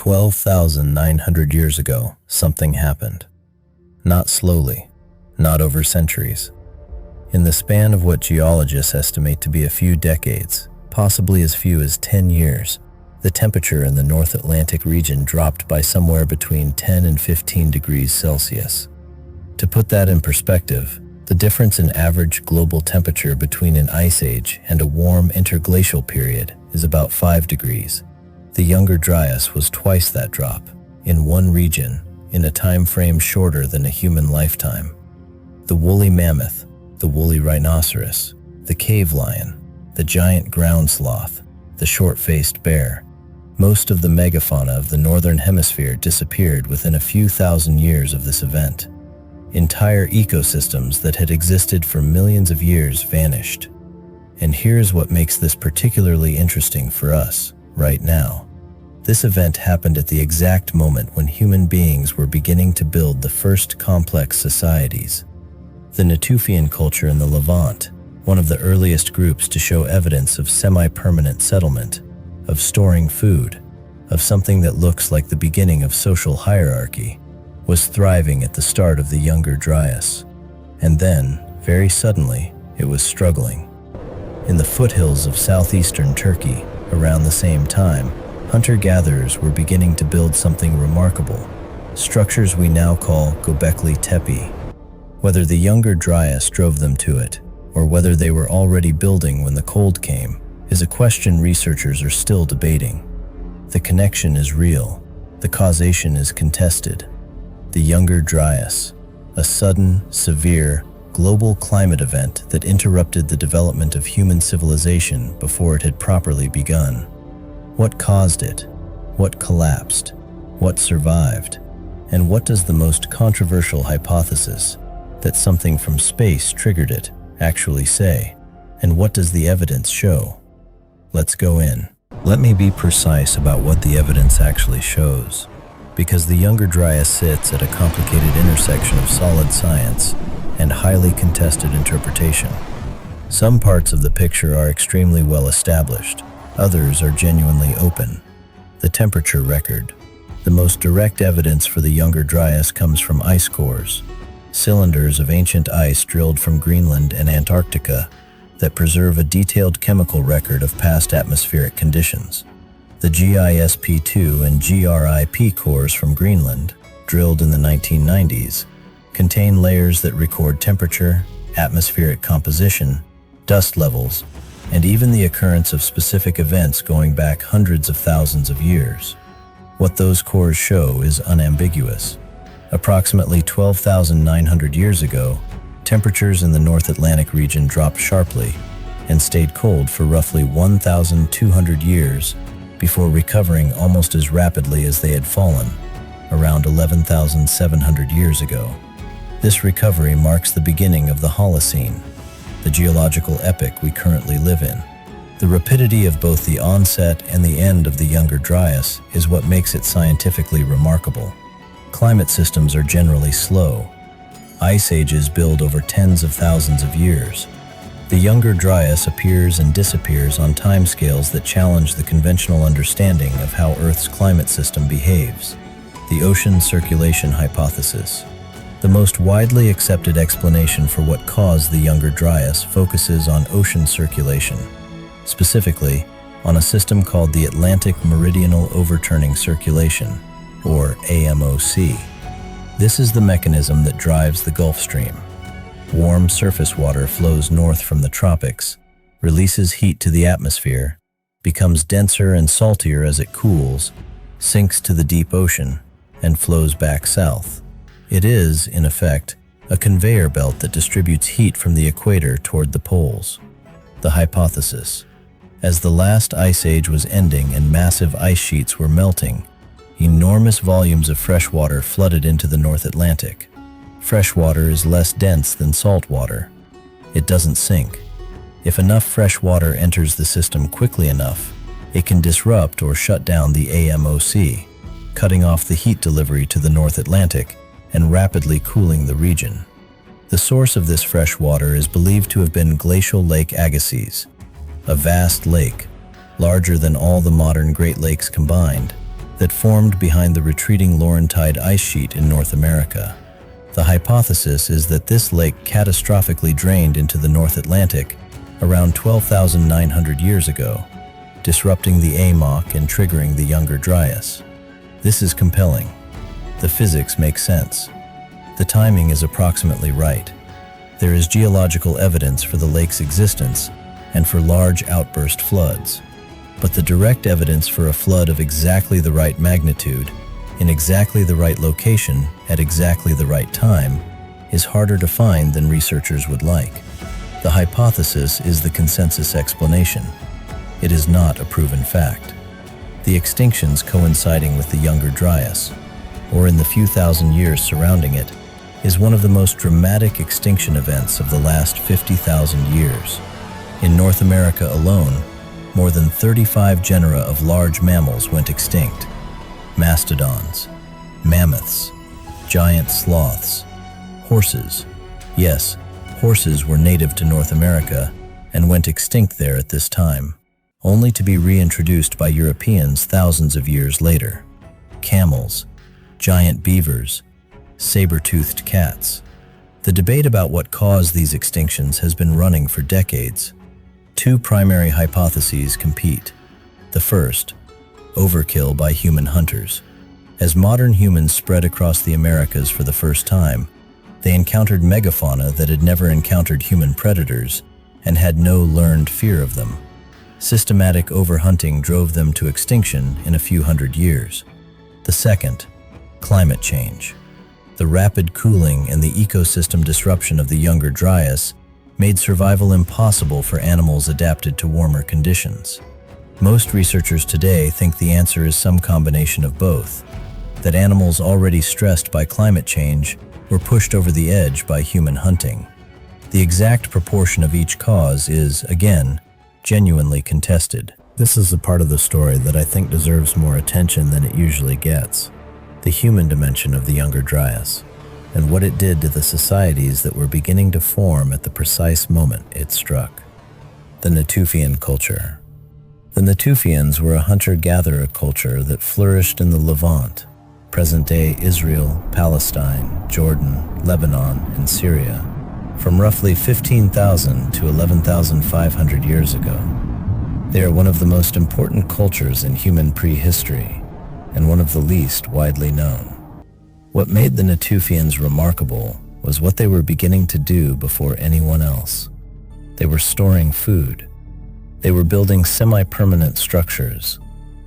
12,900 years ago, something happened. Not slowly, not over centuries. In the span of what geologists estimate to be a few decades, possibly as few as 10 years, the temperature in the North Atlantic region dropped by somewhere between 10 and 15 degrees Celsius. To put that in perspective, the difference in average global temperature between an ice age and a warm interglacial period is about 5 degrees. The Younger Dryas was twice that drop, in one region, in a time frame shorter than a human lifetime. The woolly mammoth, the woolly rhinoceros, the cave lion, the giant ground sloth, the short-faced bear, most of the megafauna of the northern hemisphere disappeared within a few thousand years of this event. Entire ecosystems that had existed for millions of years vanished. And here's what makes this particularly interesting for us, right now. This event happened at the exact moment when human beings were beginning to build the first complex societies. The Natufian culture in the Levant, one of the earliest groups to show evidence of semi-permanent settlement, of storing food, of something that looks like the beginning of social hierarchy, was thriving at the start of the Younger Dryas. And then, very suddenly, it was struggling. In the foothills of southeastern Turkey, around the same time, hunter-gatherers were beginning to build something remarkable, structures we now call Göbekli Tepe. Whether the Younger Dryas drove them to it, or whether they were already building when the cold came, is a question researchers are still debating. The connection is real, the causation is contested. The Younger Dryas, a sudden, severe, global climate event that interrupted the development of human civilization before it had properly begun. What caused it? What collapsed? What survived? And what does the most controversial hypothesis, that something from space triggered it, actually say? And what does the evidence show? Let's go in. Let me be precise about what the evidence actually shows, because the Younger Dryas sits at a complicated intersection of solid science and highly contested interpretation. Some parts of the picture are extremely well established, others are genuinely open. The temperature record. The most direct evidence for the Younger Dryas comes from ice cores, cylinders of ancient ice drilled from Greenland and Antarctica that preserve a detailed chemical record of past atmospheric conditions. The GISP2 and GRIP cores from Greenland, drilled in the 1990s, contain layers that record temperature, atmospheric composition, dust levels, and even the occurrence of specific events going back hundreds of thousands of years. What those cores show is unambiguous. Approximately 12,900 years ago, temperatures in the North Atlantic region dropped sharply and stayed cold for roughly 1,200 years before recovering almost as rapidly as they had fallen, around 11,700 years ago. This recovery marks the beginning of the Holocene, the geological epoch we currently live in. The rapidity of both the onset and the end of the Younger Dryas is what makes it scientifically remarkable. Climate systems are generally slow. Ice ages build over tens of thousands of years. The Younger Dryas appears and disappears on timescales that challenge the conventional understanding of how Earth's climate system behaves. The ocean circulation hypothesis. The most widely accepted explanation for what caused the Younger Dryas focuses on ocean circulation, specifically on a system called the Atlantic Meridional Overturning Circulation, or AMOC. This is the mechanism that drives the Gulf Stream. Warm surface water flows north from the tropics, releases heat to the atmosphere, becomes denser and saltier as it cools, sinks to the deep ocean, and flows back south. It is, in effect, a conveyor belt that distributes heat from the equator toward the poles. The hypothesis. As the last ice age was ending and massive ice sheets were melting, enormous volumes of fresh water flooded into the North Atlantic. Fresh water is less dense than salt water. It doesn't sink. If enough fresh water enters the system quickly enough, it can disrupt or shut down the AMOC, cutting off the heat delivery to the North Atlantic and rapidly cooling the region. The source of this fresh water is believed to have been Glacial Lake Agassiz, a vast lake, larger than all the modern Great Lakes combined, that formed behind the retreating Laurentide ice sheet in North America. The hypothesis is that this lake catastrophically drained into the North Atlantic around 12,900 years ago, disrupting the AMOC and triggering the Younger Dryas. This is compelling. The physics make sense. The timing is approximately right. There is geological evidence for the lake's existence and for large outburst floods. But the direct evidence for a flood of exactly the right magnitude, in exactly the right location, at exactly the right time, is harder to find than researchers would like. The hypothesis is the consensus explanation. It is not a proven fact. The extinctions coinciding with the Younger Dryas, or in the few thousand years surrounding it, is one of the most dramatic extinction events of the last 50,000 years. In North America alone, more than 35 genera of large mammals went extinct. Mastodons, mammoths, giant sloths, horses. Yes, horses were native to North America and went extinct there at this time, only to be reintroduced by Europeans thousands of years later. Camels, giant beavers, saber-toothed cats. The debate about what caused these extinctions has been running for decades. Two primary hypotheses compete. The first, overkill by human hunters. As modern humans spread across the Americas for the first time, they encountered megafauna that had never encountered human predators and had no learned fear of them. Systematic overhunting drove them to extinction in a few hundred years. The second, climate change. The rapid cooling and the ecosystem disruption of the Younger Dryas made survival impossible for animals adapted to warmer conditions. Most researchers today think the answer is some combination of both, that animals already stressed by climate change were pushed over the edge by human hunting. The exact proportion of each cause is, again, genuinely contested. This is the part of the story that I think deserves more attention than it usually gets. The human dimension of the Younger Dryas, and what it did to the societies that were beginning to form at the precise moment it struck. The Natufian culture. The Natufians were a hunter-gatherer culture that flourished in the Levant, present-day Israel, Palestine, Jordan, Lebanon, and Syria, from roughly 15,000 to 11,500 years ago. They are one of the most important cultures in human prehistory, and one of the least widely known. What made the Natufians remarkable was what they were beginning to do before anyone else. They were storing food. They were building semi-permanent structures.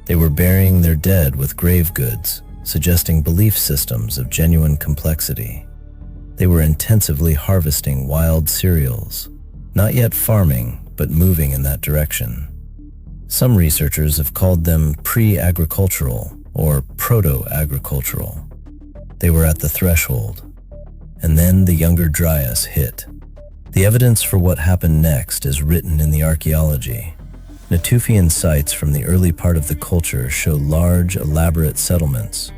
They were burying their dead with grave goods, suggesting belief systems of genuine complexity. They were intensively harvesting wild cereals, not yet farming, but moving in that direction. Some researchers have called them pre-agricultural or proto-agricultural. They were at the threshold. And then the Younger Dryas hit. The evidence for what happened next is written in the archaeology. Natufian sites from the early part of the culture show large, elaborate settlements.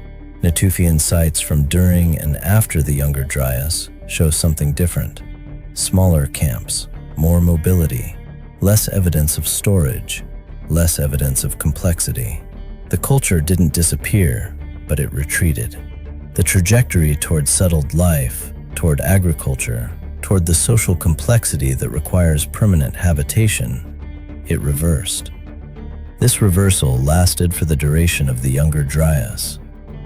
Natufian sites from during and after the Younger Dryas show something different. Smaller camps, more mobility, less evidence of storage, less evidence of complexity. The culture didn't disappear, but it retreated. The trajectory toward settled life, toward agriculture, toward the social complexity that requires permanent habitation, it reversed. This reversal lasted for the duration of the Younger Dryas.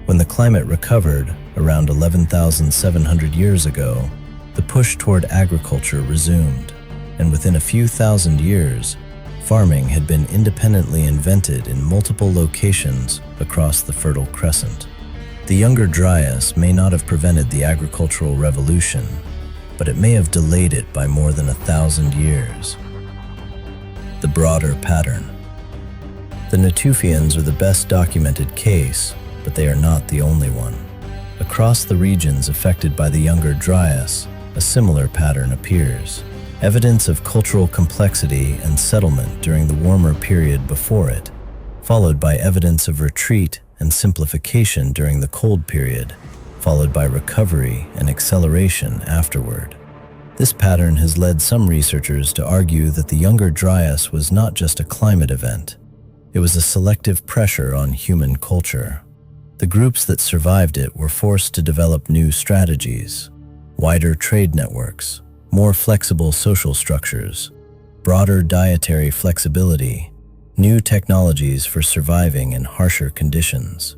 When the climate recovered around 11,700 years ago, the push toward agriculture resumed, and within a few thousand years, farming had been independently invented in multiple locations across the Fertile Crescent. The Younger Dryas may not have prevented the agricultural revolution, but it may have delayed it by more than 1,000 years. The broader pattern. The Natufians are the best documented case, but they are not the only one. Across the regions affected by the Younger Dryas, a similar pattern appears. Evidence of cultural complexity and settlement during the warmer period before it, followed by evidence of retreat and simplification during the cold period, followed by recovery and acceleration afterward. This pattern has led some researchers to argue that the Younger Dryas was not just a climate event, It was a selective pressure on human culture. The groups that survived it were forced to develop new strategies, wider trade networks, more flexible social structures, broader dietary flexibility, new technologies for surviving in harsher conditions.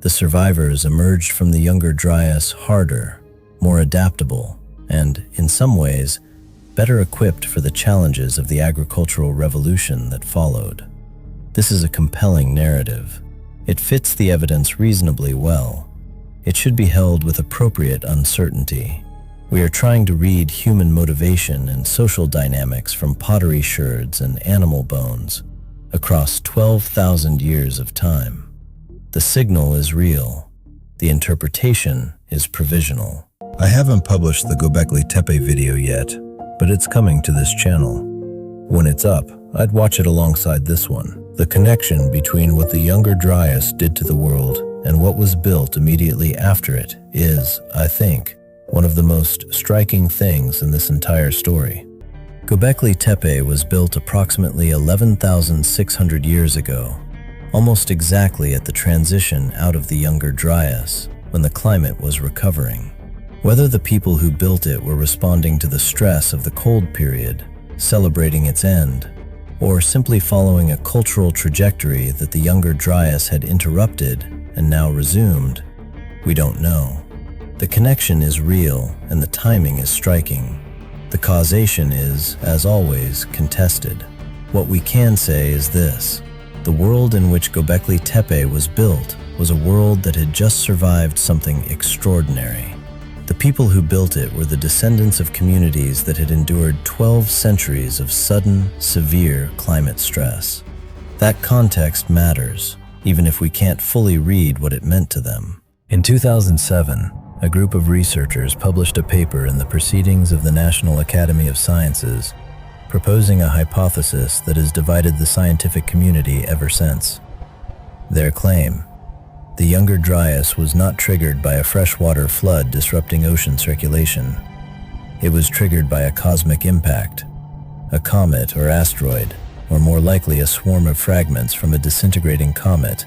The survivors emerged from the Younger Dryas harder, more adaptable, and, in some ways, better equipped for the challenges of the agricultural revolution that followed. This is a compelling narrative. It fits the evidence reasonably well. It should be held with appropriate uncertainty. We are trying to read human motivation and social dynamics from pottery sherds and animal bones across 12,000 years of time. The signal is real. The interpretation is provisional. I haven't published the Göbekli Tepe video yet, but it's coming to this channel. When it's up, I'd watch it alongside this one. The connection between what the Younger Dryas did to the world and what was built immediately after it is, I think, one of the most striking things in this entire story. Göbekli Tepe was built approximately 11,600 years ago, almost exactly at the transition out of the Younger Dryas, when the climate was recovering. Whether the people who built it were responding to the stress of the cold period, celebrating its end, or simply following a cultural trajectory that the Younger Dryas had interrupted and now resumed, we don't know. The connection is real and the timing is striking. The causation is, as always, contested. What we can say is this: the world in which Göbekli Tepe was built was a world that had just survived something extraordinary. The people who built it were the descendants of communities that had endured 12 centuries of sudden, severe climate stress. That context matters, even if we can't fully read what it meant to them. In 2007, a group of researchers published a paper in the Proceedings of the National Academy of Sciences, proposing a hypothesis that has divided the scientific community ever since. Their claim: the Younger Dryas was not triggered by a freshwater flood disrupting ocean circulation. It was triggered by a cosmic impact, a comet or asteroid, or more likely a swarm of fragments from a disintegrating comet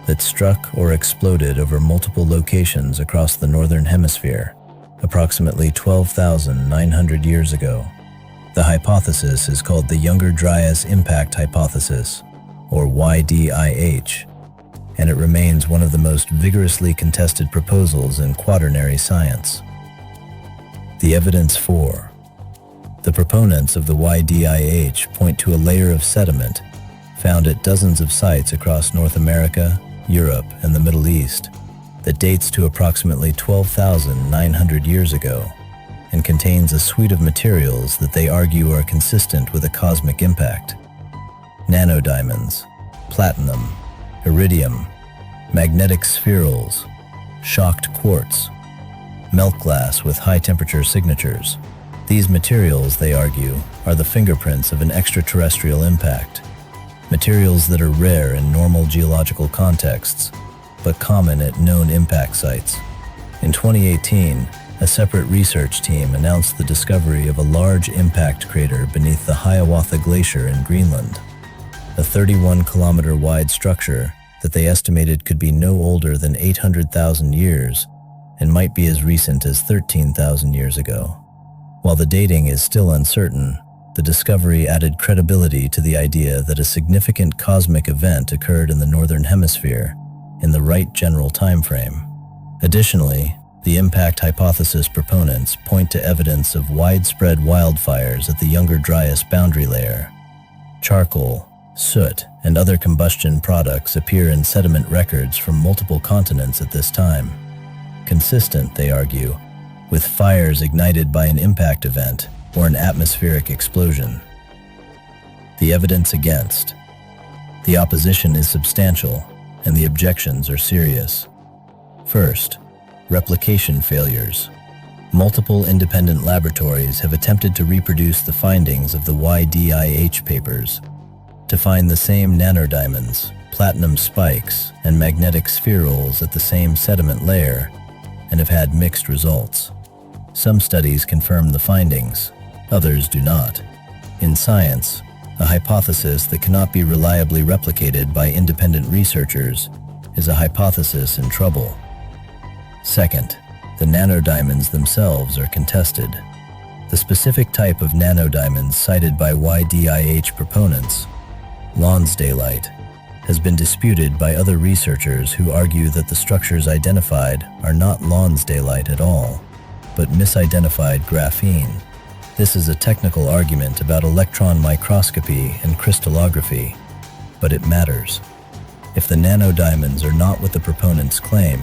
that struck or exploded over multiple locations across the northern hemisphere, approximately 12,900 years ago. The hypothesis is called the Younger Dryas Impact Hypothesis, or YDIH, and it remains one of the most vigorously contested proposals in quaternary science. The evidence for: the proponents of the YDIH point to a layer of sediment found at dozens of sites across North America, Europe, and the Middle East that dates to approximately 12,900 years ago and contains a suite of materials that they argue are consistent with a cosmic impact. Nanodiamonds, platinum, iridium, magnetic spherules, shocked quartz, melt glass with high-temperature signatures. These materials, they argue, are the fingerprints of an extraterrestrial impact, materials that are rare in normal geological contexts, but common at known impact sites. In 2018, a separate research team announced the discovery of a large impact crater beneath the Hiawatha Glacier in Greenland, a 31-kilometer wide structure that they estimated could be no older than 800,000 years and might be as recent as 13,000 years ago. While the dating is still uncertain, the discovery added credibility to the idea that a significant cosmic event occurred in the Northern Hemisphere in the right general time frame. Additionally, the impact hypothesis proponents point to evidence of widespread wildfires at the Younger Dryas boundary layer. Charcoal, soot, and other combustion products appear in sediment records from multiple continents at this time, consistent, they argue, with fires ignited by an impact event or an atmospheric explosion. The evidence against: the opposition is substantial and the objections are serious. First, replication failures. Multiple independent laboratories have attempted to reproduce the findings of the YDIH papers, to find the same nanodiamonds, platinum spikes, and magnetic spherules at the same sediment layer, and have had mixed results. Some studies confirm the findings, others do not. In science, A hypothesis that cannot be reliably replicated by independent researchers is a hypothesis in trouble. Second, the nanodiamonds themselves are contested. The specific type of nanodiamonds cited by YDIH proponents, Lonsdaleite, has been disputed by other researchers who argue that the structures identified are not Lonsdaleite at all, but misidentified graphene. This is a technical argument about electron microscopy and crystallography, but it matters. If the nanodiamonds are not what the proponents claim,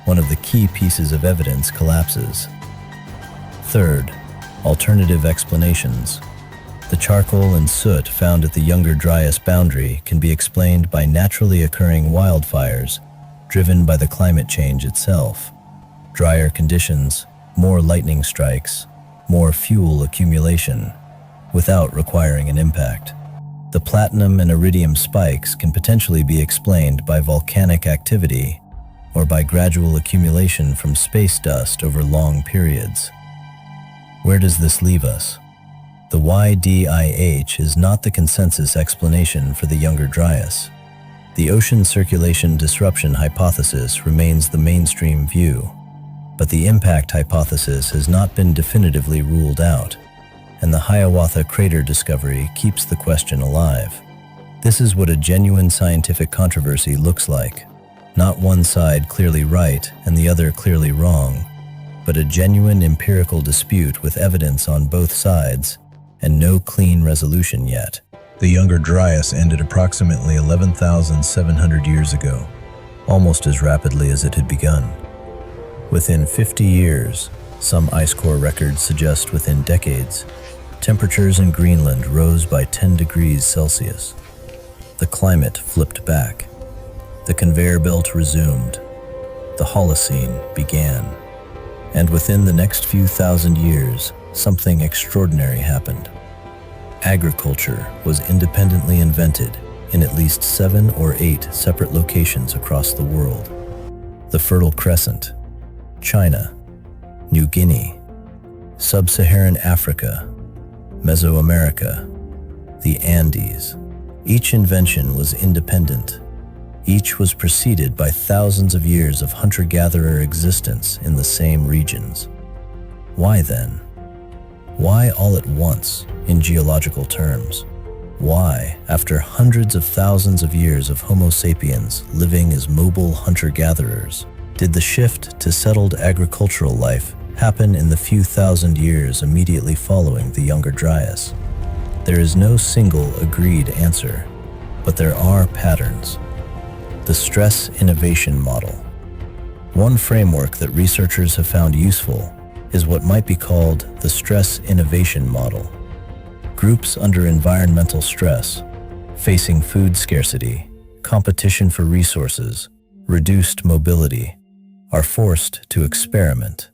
one of the key pieces of evidence collapses. Third, alternative explanations. The charcoal and soot found at the Younger Dryas boundary can be explained by naturally occurring wildfires driven by the climate change itself. Drier conditions, more lightning strikes, more fuel accumulation, without requiring an impact. The platinum and iridium spikes can potentially be explained by volcanic activity or by gradual accumulation from space dust over long periods. Where does this leave us? The YDIH is not the consensus explanation for the Younger Dryas. The ocean circulation disruption hypothesis remains the mainstream view, but the impact hypothesis has not been definitively ruled out, and the Hiawatha crater discovery keeps the question alive. This is what a genuine scientific controversy looks like. Not one side clearly right and the other clearly wrong, but a genuine empirical dispute with evidence on both sides and no clean resolution yet. The Younger Dryas ended approximately 11,700 years ago, almost as rapidly as it had begun. Within 50 years, some ice core records suggest within decades, temperatures in Greenland rose by 10 degrees Celsius. The climate flipped back. The conveyor belt resumed. The Holocene began. And within the next few thousand years, something extraordinary happened. Agriculture was independently invented in at least 7 or 8 separate locations across the world. The Fertile Crescent, China, New Guinea, Sub-Saharan Africa, Mesoamerica, the Andes. Each invention was independent. Each was preceded by thousands of years of hunter-gatherer existence in the same regions. Why then? Why all at once, in geological terms? Why, after hundreds of thousands of years of Homo sapiens living as mobile hunter-gatherers, did the shift to settled agricultural life happen in the few thousand years immediately following the Younger Dryas? There is no single agreed answer, but there are patterns. The stress innovation model. One framework that researchers have found useful is what might be called the stress innovation model. Groups under environmental stress, facing food scarcity, competition for resources, reduced mobility, are forced to experiment.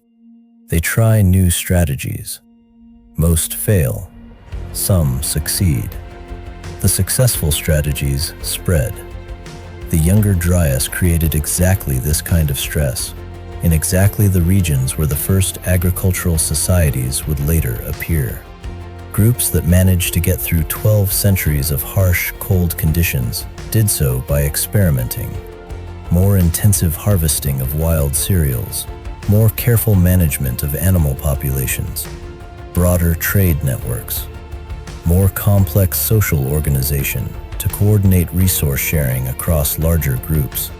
They try new strategies. Most fail. Some succeed. The successful strategies spread. The Younger Dryas created exactly this kind of stress, in exactly the regions where the first agricultural societies would later appear. Groups that managed to get through 12 centuries of harsh, cold conditions did so by experimenting. More intensive harvesting of wild cereals, more careful management of animal populations, broader trade networks, more complex social organization to coordinate resource sharing across larger groups.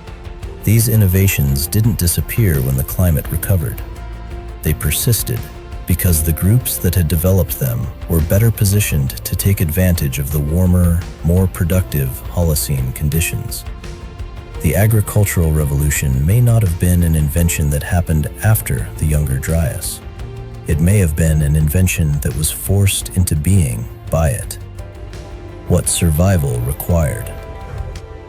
These innovations didn't disappear when the climate recovered. They persisted because the groups that had developed them were better positioned to take advantage of the warmer, more productive Holocene conditions. The agricultural revolution may not have been an invention that happened after the Younger Dryas. It may have been an invention that was forced into being by it. What survival required.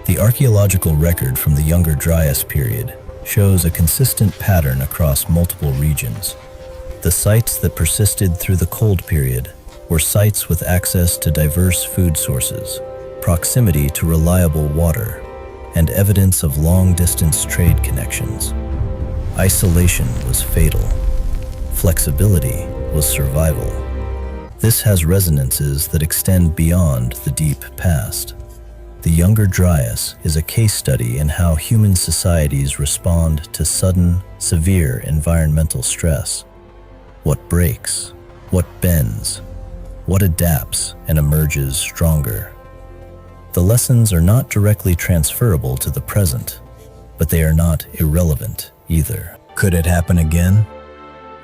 The archaeological record from the Younger Dryas period shows a consistent pattern across multiple regions. The sites that persisted through the cold period were sites with access to diverse food sources, proximity to reliable water, and evidence of long-distance trade connections. Isolation was fatal. Flexibility was survival. This has resonances that extend beyond the deep past. The Younger Dryas is a case study in how human societies respond to sudden, severe environmental stress. What breaks, what bends, what adapts and emerges stronger. The lessons are not directly transferable to the present, but they are not irrelevant either. Could it happen again?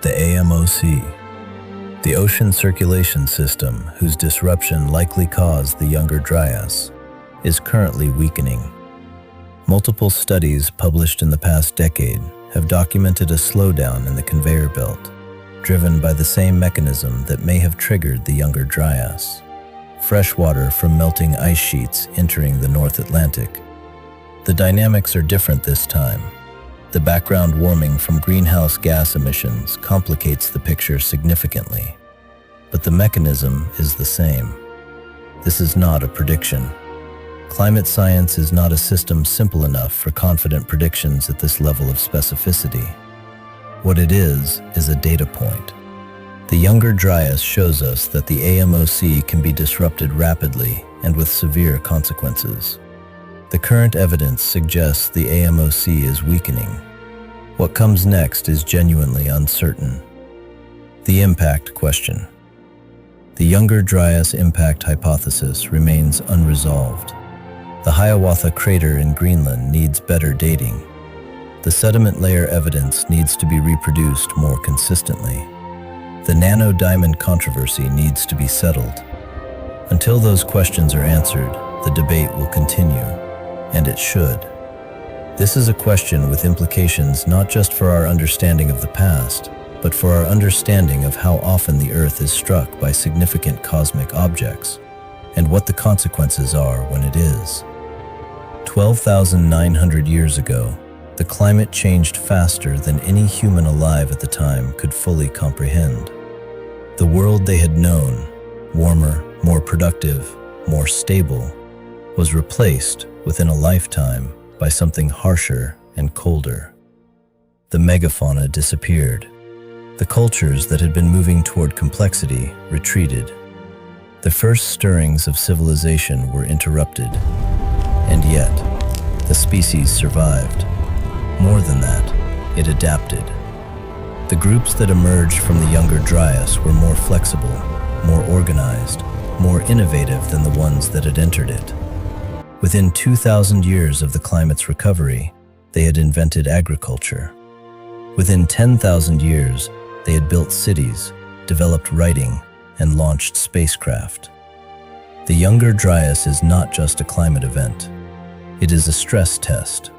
The AMOC, the ocean circulation system whose disruption likely caused the Younger Dryas, is currently weakening. Multiple studies published in the past decade have documented a slowdown in the conveyor belt, driven by the same mechanism that may have triggered the Younger Dryas: fresh water from melting ice sheets entering the North Atlantic. The dynamics are different this time. The background warming from greenhouse gas emissions complicates the picture significantly, but the mechanism is the same. This is not a prediction. Climate science is not a system simple enough for confident predictions at this level of specificity. What it is a data point. The Younger Dryas shows us that the AMOC can be disrupted rapidly and with severe consequences. The current evidence suggests the AMOC is weakening. What comes next is genuinely uncertain. The impact question. The Younger Dryas impact hypothesis remains unresolved. The Hiawatha crater in Greenland needs better dating. The sediment layer evidence needs to be reproduced more consistently. The nano-diamond controversy needs to be settled. Until those questions are answered, the debate will continue, and it should. This is a question with implications not just for our understanding of the past, but for our understanding of how often the Earth is struck by significant cosmic objects, and what the consequences are when it is. 12,900 years ago, the climate changed faster than any human alive at the time could fully comprehend. The world they had known, warmer, more productive, more stable, was replaced within a lifetime by something harsher and colder. The megafauna disappeared. The cultures that had been moving toward complexity retreated. The first stirrings of civilization were interrupted, and yet the species survived. More than that, it adapted. The groups that emerged from the Younger Dryas were more flexible, more organized, more innovative than the ones that had entered it. Within 2,000 years of the climate's recovery, they had invented agriculture. Within 10,000 years, they had built cities, developed writing, and launched spacecraft. The Younger Dryas is not just a climate event. It is a stress test,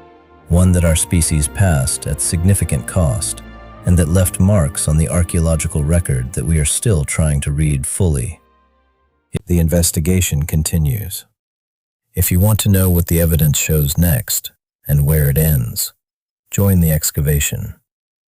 one that our species passed at significant cost, and that left marks on the archaeological record that we are still trying to read fully. The investigation continues. If you want to know what the evidence shows next, and where it ends, join the excavation.